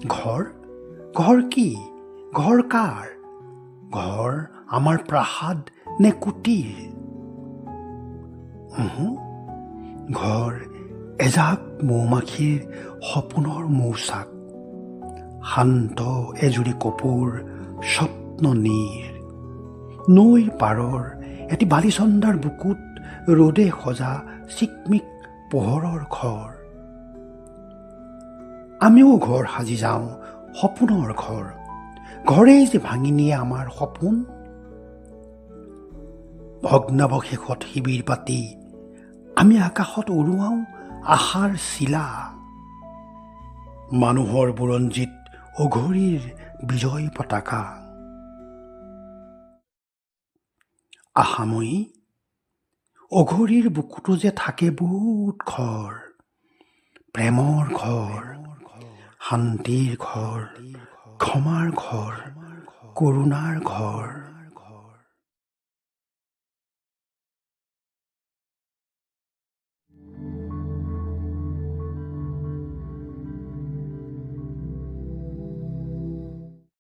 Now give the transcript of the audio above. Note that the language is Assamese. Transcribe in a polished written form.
ঘৰ ঘৰ কি? ঘৰ কাৰ? ঘৰ আমাৰ প্ৰাসাদ নে কুটীৰ? ঘৰ এজাক মৌমাখিৰ সপোনৰ মৌচাক, শান্ত এজুৰি কপোৰ স্বপ্ন নীৰ। নৈৰ পাৰৰ এটি বালিচন্দাৰ বুকুত ৰ'দে সজা চিকমিক পোহৰৰ ঘৰ। আমিও ঘৰ সাজি যাওঁ সপোনৰ ঘৰ, ঘৰেই যে ভাঙি নিয়ে আমাৰ সপোন। ভগ্নাৱশেষত শিবিৰ পাতি আমি আকাশত উৰুৱাওঁ আশাৰ চিলা। মানুহৰ বুৰঞ্জীত অঘৰীৰ বিজয় পতাকা। আশাময়ী, অঘৰীৰ বুকুতো যে থাকে বহুত ঘৰ, প্ৰেমৰ ঘৰ, শান্তিৰ ঘৰ, ক্ষমাৰ ঘৰ, কৰুণাৰ ঘৰ।